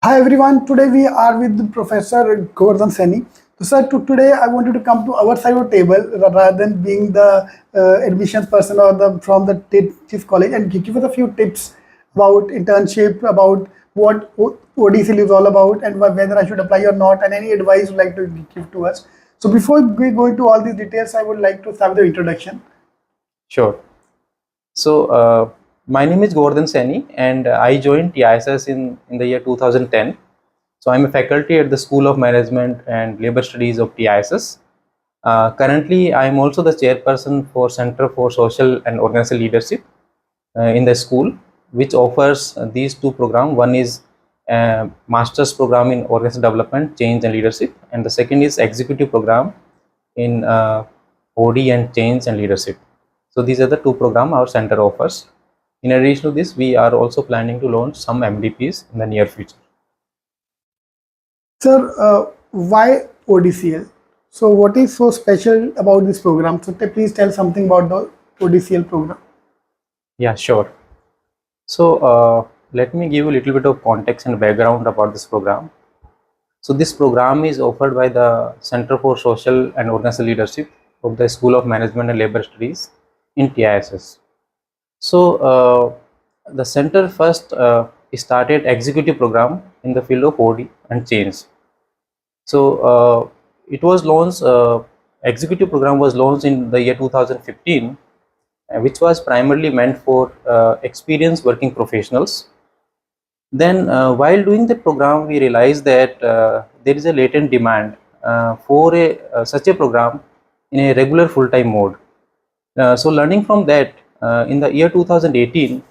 Hi everyone, today we are with Professor Gordhan Saini. So sir, today I wanted to come to our side of the table rather than being the admissions person or from the TISS college and give us a few tips about internship, about what ODCL is all about and whether I should apply or not, and any advice you'd like to give to us. So before we go into all these details, I would like to start with the introduction. Sure. So, my name is Gordhan Saini, and I joined TISS in the year 2010. So, I'm a faculty at the School of Management and Labor Studies of TISS. Currently, I am also the chairperson for Center for Social and Organizational Leadership in the school, which offers these two programs. One is master's program in organizational development, change and leadership, and the second is executive program in OD and change and leadership. So these are the two programs our center offers. In addition to this, we are also planning to launch some MDPs in the near future. Sir, why ODCL? So what is so special about this program? So please tell something about the ODCL program. Yeah, sure. So let me give you a little bit of context and background about this program. So this program is offered by the Center for Social and Organizational Leadership of the School of Management and Labor Studies in TISS. So the center first started executive program in the field of OD and change. So it was launched. Executive program was launched in the year 2015, which was primarily meant for experienced working professionals. Then, while doing the program, we realized that there is a latent demand for such a program in a regular full-time mode. So, learning from that, in the year 2018,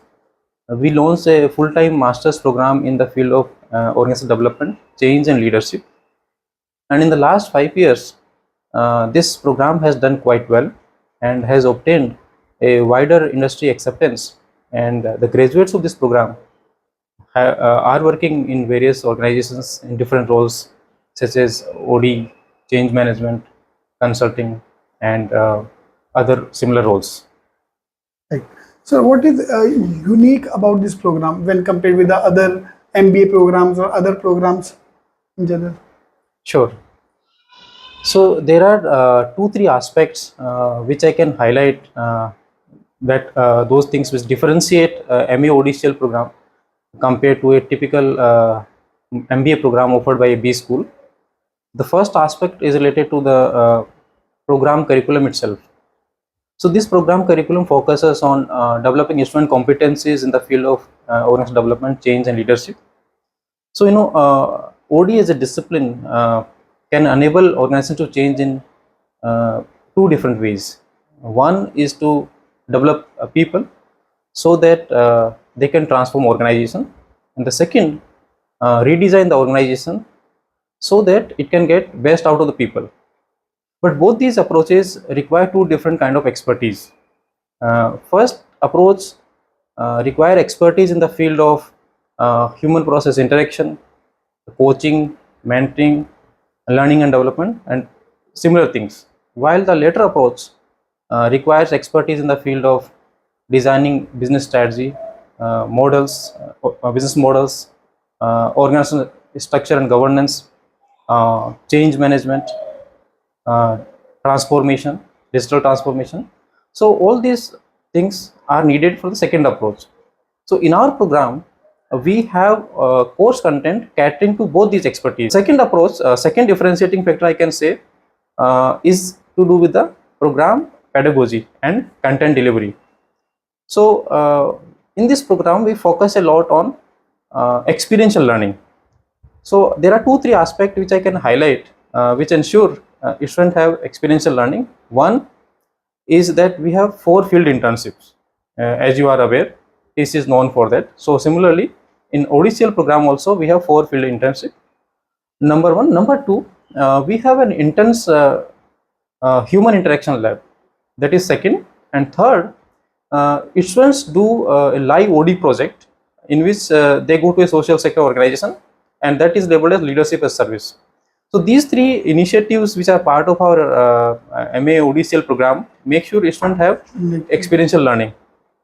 we launched a full-time master's program in the field of organizational development, change and leadership. And in the last 5 years, this program has done quite well and has obtained a wider industry acceptance. And the graduates of this program are working in various organizations in different roles, such as OD, change management, consulting, and other similar roles. Right. So what is unique about this program when compared with the other MBA programs or other programs in general? Sure. So there are 2-3 aspects which I can highlight that those things which differentiate MA ODCL program compared to a typical MBA program offered by a B school. The first aspect is related to the program curriculum itself. So this program curriculum focuses on developing student competencies in the field of organizational development, change and leadership. So OD as a discipline can enable organizations to change in two different ways. One is to develop people so that they can transform organization, and the second, redesign the organization so that it can get best out of the people. But both these approaches require two different kind of expertise. First approach require expertise in the field of human process interaction, coaching, mentoring, learning and development, and similar things. While the latter approach requires expertise in the field of designing business strategy, business models, organizational structure and governance, change management, transformation, digital transformation. So all these things are needed for the second approach. So in our program, we have course content catering to both these expertise. Second approach, second differentiating factor I can say is to do with the program pedagogy and content delivery. So in this program, we focus a lot on experiential learning. So there are 2-3 aspects which I can highlight which ensure students have experiential learning. One is that we have 4 field internships. As you are aware, TISS is known for that. So similarly, in ODCL program also we have 4 field internship. Number 1. Number 2, we have an intense human interaction lab. That is second. And third, students do a live OD project in which they go to a social sector organization, and that is labeled as leadership as service. So these 3 initiatives which are part of our MA ODCL program make sure students have experiential learning.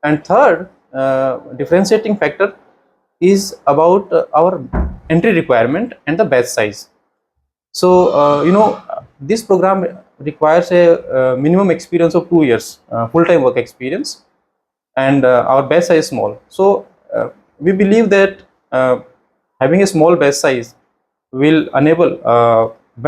And third differentiating factor is about our entry requirement and the batch size. So this program requires a minimum experience of 2 years, full-time work experience, and our batch size is small. So we believe that having a small batch size will enable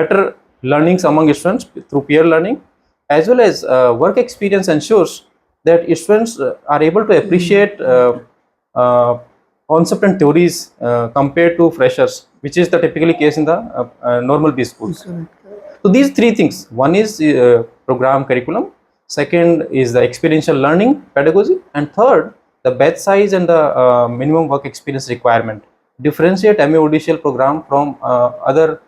better learnings among students through peer learning, as well as work experience ensures that students are able to appreciate uh, concept and theories compared to freshers, which is the typically case in the normal B schools. So these three things: one is program curriculum, second is the experiential learning pedagogy, and third the batch size and the minimum work experience requirement differentiate MA ODCL program from other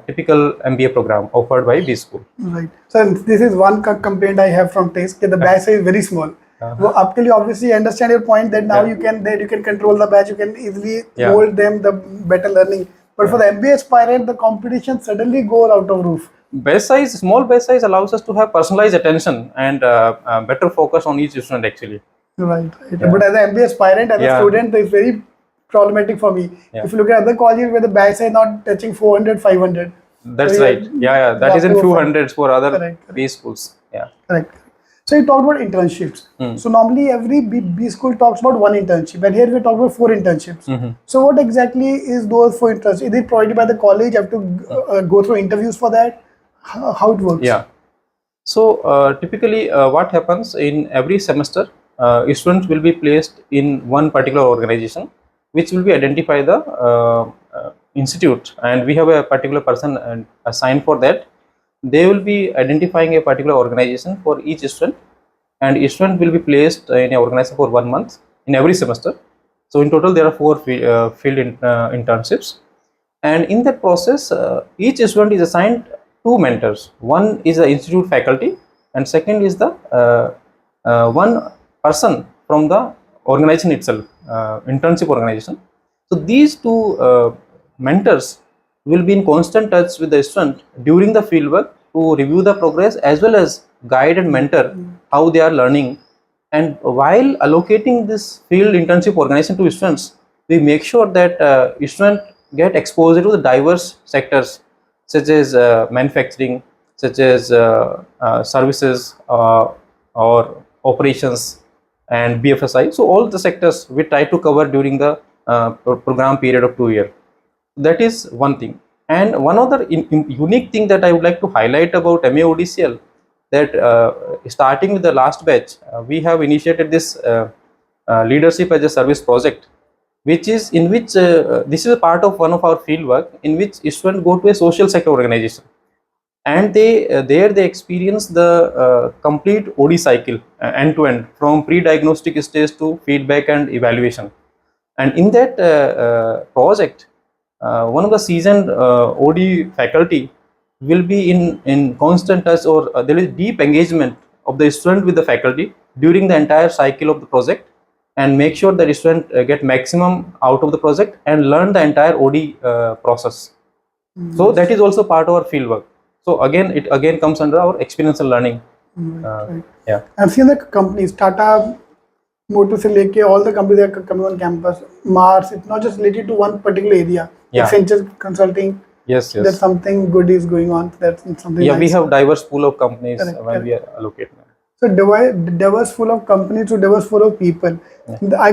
typical MBA program offered by B school. Right. So this is one complaint I have from TISS that the batch size is very small. वो आपके लिए obviously I understand your point that now you can control the batch, you can easily mold them the better learning. But for the MBA aspirant, the competition suddenly goes out of roof. Batch size, small batch size allows us to have personalized attention and better focus on each student actually. Right. But as an MBA aspirant, as a student, it's very problematic for me. If you look at other colleges where the batch size not touching 400, 500. That's so right. That is in few hundreds for other B schools. Correct. So you talked about internships. So normally every B school talks about one internship, and here we talk about 4 internships. So what exactly is those 4 internships? Is it provided by the college? You have to go through interviews for that? How it works? So typically what happens in every semester, students will be placed in one particular organization, which will be identify the institute, and we have a particular person assigned for that. They will be identifying a particular organization for each student, and each student will be placed in an organization for 1 month in every semester. So in total there are 4 field internships, and in that process each student is assigned 2 mentors. One is the institute faculty, and second is the one person from the organization itself, internship organization. So these 2 mentors will be in constant touch with the student during the fieldwork to review the progress as well as guide and mentor how they are learning. And while allocating this field internship organization to students, we make sure that students get exposure to the diverse sectors such as manufacturing, such as services or operations and BFSI. So all the sectors we try to cover during the program period of 2 years. That is one thing. And one other unique thing that I would like to highlight about MA ODCL, that starting with the last batch, we have initiated this leadership as a service project, which is in which this is a part of one of our field work in which students go to a social sector organization, and they experience the complete OD cycle end to end, from pre-diagnostic stage to feedback and evaluation. And in that project, one of the seasoned OD faculty will be in constant touch, or there is deep engagement of the student with the faculty during the entire cycle of the project, and make sure that the student get maximum out of the project and learn the entire OD process. So that is also part of our field work. So again, it again comes under our experiential learning. I've seen the companies, Tata Motor se leke, all the companies that are coming on campus. Mars, it's not just related to one particular area. Accenture Consulting. Yes. There's something good is going on. That's something. Yeah, nice. We have diverse pool of companies when we are allocating. So diverse full of companies to diverse full of people. I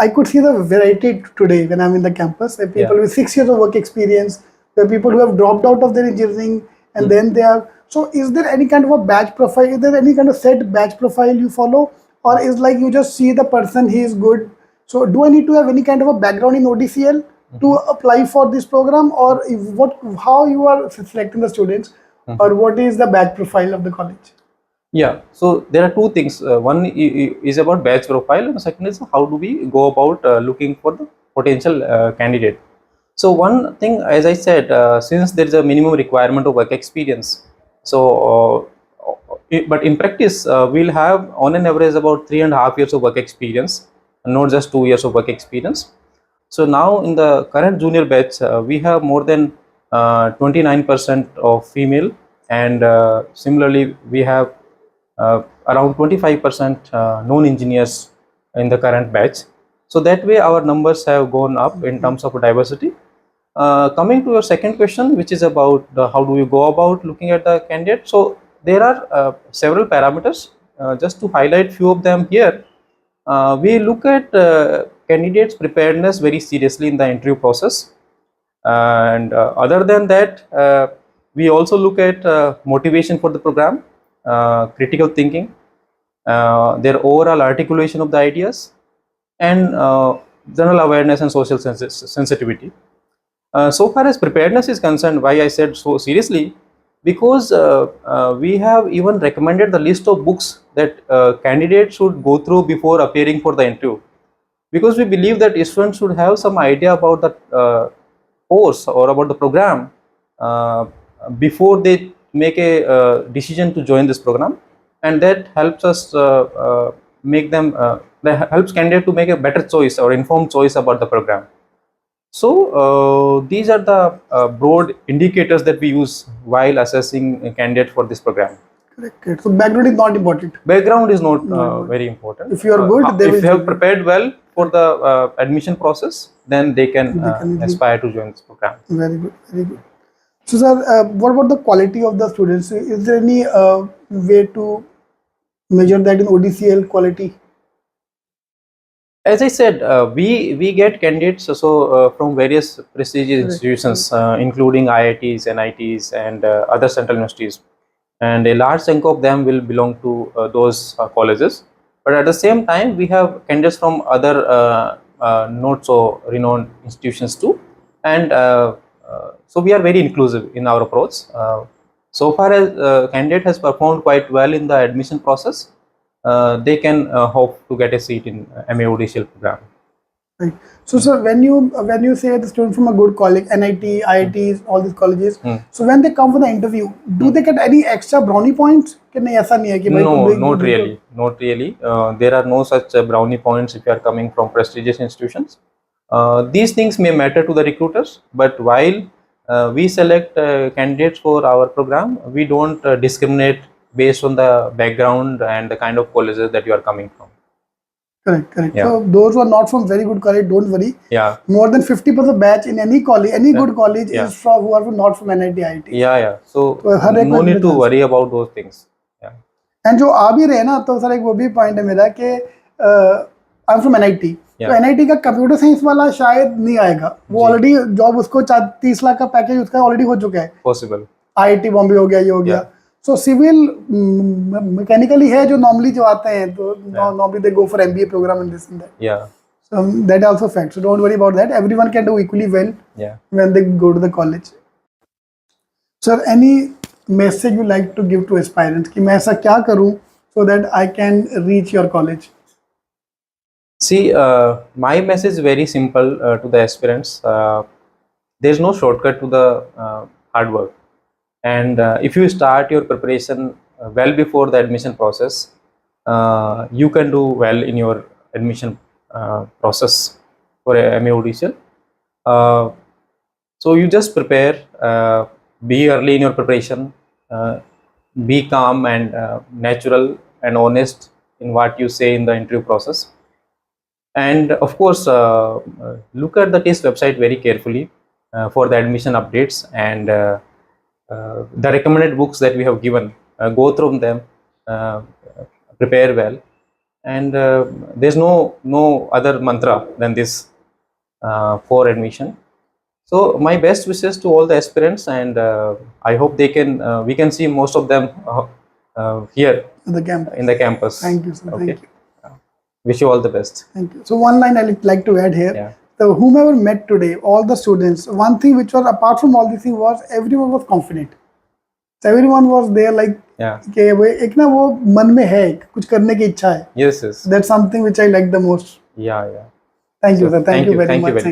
could see the variety today when I'm in the campus. There are people with 6 years of work experience. There are people who have dropped out of their engineering, and then they are. So is there any kind of a batch profile? Is there any kind of set batch profile you follow, or is like you just see the person, he is good? So do I need to have any kind of a background in ODCL to apply for this program, or how you are selecting the students, or what is the batch profile of the college? Yeah, so there are 2 things. One is about batch profile, and the second is how do we go about looking for the potential candidate. So one thing, as I said, since there is a minimum requirement of work experience, so but in practice we'll have on an average about 3.5 years of work experience, not just 2 years of work experience. So now in the current junior batch, we have more than 29% of female, and similarly we have around 25% non-engineers in the current batch. So that way our numbers have gone up in terms of diversity. Coming to your second question, which is about how do you go about looking at the candidate. So there are several parameters. Just to highlight few of them here, we look at candidates' preparedness very seriously in the interview process. And other than that, we also look at motivation for the program, critical thinking, their overall articulation of the ideas, and general awareness and social sensitivity. So far as preparedness is concerned, why I said so seriously, because we have even recommended the list of books that candidates should go through before appearing for the interview, because we believe that students should have some idea about the course or about the program before they make a decision to join this program, and that helps us make them that helps candidate to make a better choice or informed choice about the program. So these are the broad indicators that we use while assessing a candidate for this program. Correct. So background is not important. Background is not very important. If you are good, they if will you have prepared well for the admission process, then they can aspire to join this program. Very good, very good. So, sir, what about the quality of the students? Is there any way to measure that in ODCL quality? As I said, we get candidates from various prestigious institutions, including IITs, NITs, and other central universities, and a large chunk of them will belong to those colleges. But at the same time, we have candidates from other not so renowned institutions too, and so we are very inclusive in our approach. So far as candidate has performed quite well in the admission process, they can hope to get a seat in MA ODCL program. Right. So, sir, when you say the student from a good college, NIT, IITs, all these colleges, so when they come for the interview, do they get any extra brownie points? No, not really. Not really. There are no such brownie points if you are coming from prestigious institutions. These things may matter to the recruiters, but while we select candidates for our program, we don't discriminate based on the background and the kind of colleges that you are coming from. Correct. Yeah. So those who are not from very good college, don't worry. Yeah. More than 50% batch in any college, any good college is from who are not from NIT, IIT. Yeah. So no need to worry about those things. Yeah. And जो आ भी रहे ना, तो sir एक वो भी point है मेरा कि I'm from NIT. तो NIT का कंप्यूटर साइंस वाला शायद नहीं आएगा. वो ऑलरेडी जॉब उसको 30 लाख का पैकेज उसका ऑलरेडी हो चुका है. Possible. IIT बॉम्बे हो गया, ये हो गया. So civil mechanically है जो normally जो आते हैं, तो normally they go for MBA program and this and that. Yeah. So that also fact. So don't worry about that. Everyone can do equally well. Yeah. When they go to the college. Sir, any message you like to give to aspirants कि मैं ऐसा क्या करूँ so that I can reach your college? See, my message is very simple to the aspirants. There is no shortcut to the hard work. And if you start your preparation well before the admission process, you can do well in your admission process for MA ODCL. So you just prepare, be early in your preparation, be calm and natural and honest in what you say in the interview process. And of course, look at the TISS website very carefully for the admission updates and the recommended books that we have given. Go through them, prepare well, and there's no other mantra than this for admission. So my best wishes to all the aspirants, and I hope they can we can see most of them here in the campus. Thank you, sir. Okay. Thank you. Wish you all the best. Thank you. So one line I'd like to add here. Yeah. So whomever met today, all the students, one thing which was apart from all these things was everyone was confident. So everyone was there like कि वो एक ना वो मन में है कुछ करने की इच्छा है. Yes. That's something which I like the most. Yeah. Thank you, sir. Thank you very much.